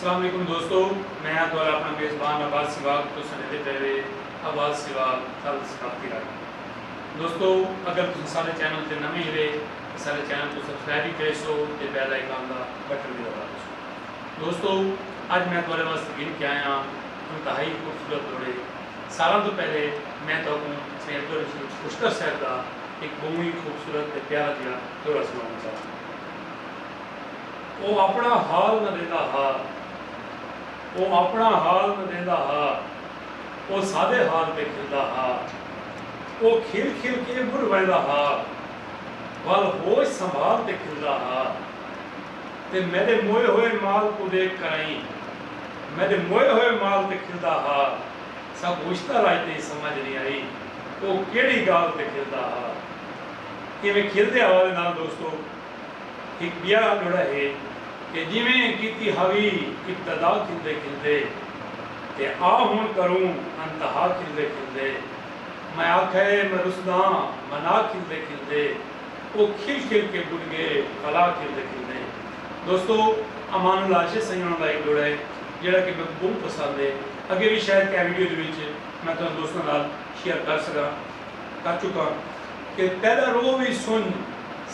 अस्सलाम वालेकुम दोस्तों, मैं द्वारा अपना मेज़बान आबाद सिवाग तो सनदे पहले आबाद सिवाग कल सकाफती रहा। दोस्तों अगर तुम सारे चैनल से नवे ही सारे चैनल को सब्सक्राइब करे सो ते बेल आइकन का बटन भी दबा दो। दोस्तों आज मैं तुम्हारे वास्ते गिन के आया इंतहाई खूबसूरत जोड़े। सारा तो पहले मैं तो पुष्कर साहब का एक बहुत ही खूबसूरत प्यारा जिहा जोड़ा सुनाना चाहता। वो अपना हाल न देता हाल, वो अपना हाल न देता हाल, वो सादे हाल पे खिलता हाल, वो खिल खिल के मुड़ वैदा हाल, वाल होश संभाल ते खिलता हाल। ते मेरे मोए हुए माल को देख कर आई, मेरे मोए हुए माल ते खिलता हाल, सब पूछता राजते समझ नहीं आई, वो केड़ी गाल ते खिलता हाल। कि खिलते हवाले नाल दोस्तों एक बिया जोड़ा है कि जिमें कीती हवी इब्तदा खिलते खिलते ते आ हुण करूं अंतहा खिलते खिलते, मैं आखे मैं रुसदा मना खिलते खिलते, वो खिल खिल के बुढ़ गए फला खिलते खिलते। दोस्तों अमानुल आशिक संगणों का एक जोड़ा है जोड़ा कि मैं बहुत पसंद है। अगे भी शायद क्या वीडियो मैं तो दोस्तों नाल शेयर कर चुका कि तेरा रो भी सुन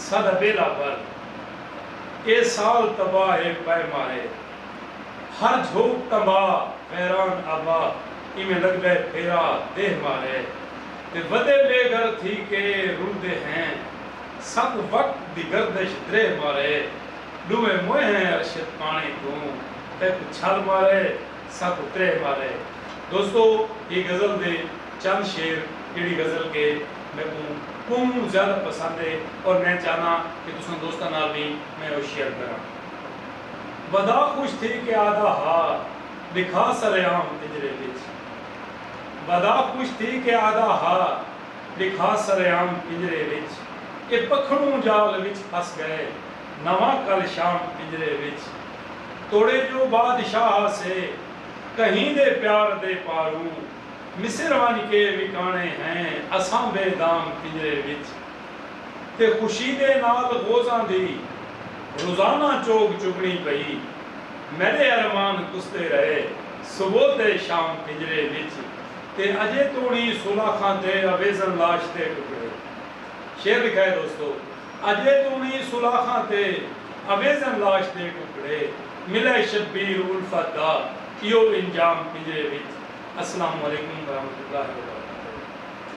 सद बेला पर, ये साल तबाह है पै मारे, हर झोंक तबाह हैरान आबा, इमें लग गए फेरा देह मारे। ते वदे बेघर थी के रुलदे हैं, सब वक्त दी गर्दिश द्रे मारे, डूबे मोए हैं अरशद पानी तू, ते छल मारे सब उतरे मारे। दोस्तों ये गज़ल दे चंद शेर जिहड़ी गज़ल के मैं बहुत ज़्यादा पसंद है और मैं चाहना कि तुम दोस्तों नाल भी मैं वो शेयर करा। बदा खुश थी कि आधा हार दिखा सरेआम पिंजरे विच, बदा खुश थी कि आधा हार दिखा सरेआम पिंजरे विच, ये पखड़ू जाल विच फस गए नवा कल शाम पिंजरे विच, तोड़े जो बादशाह से कहीं दे प्यार दे पारू, मिसरवानी के विकाने हैं असां बेदाम पिंजरे विच, ते खुशी दे नाल गोज़ां दी रोज़ाना चोग चुगनी पई, मेरे अरमान कुसते रहे सुबह ते शाम पिंजरे विच, ते अजे तोड़ी सुलाखां ते अवेज़न लाश ते टुकड़े। शेर लिखा है दोस्तों, अजे तोड़ी सुलाखां ते अवेज़न लाश ते टुकड़े, मिले शब्बीर उल्फत दा इहो इंजाम पिंजरे विच। अस्सलाम वालेकुम व रहमतुल्लाहि व बरकातहू।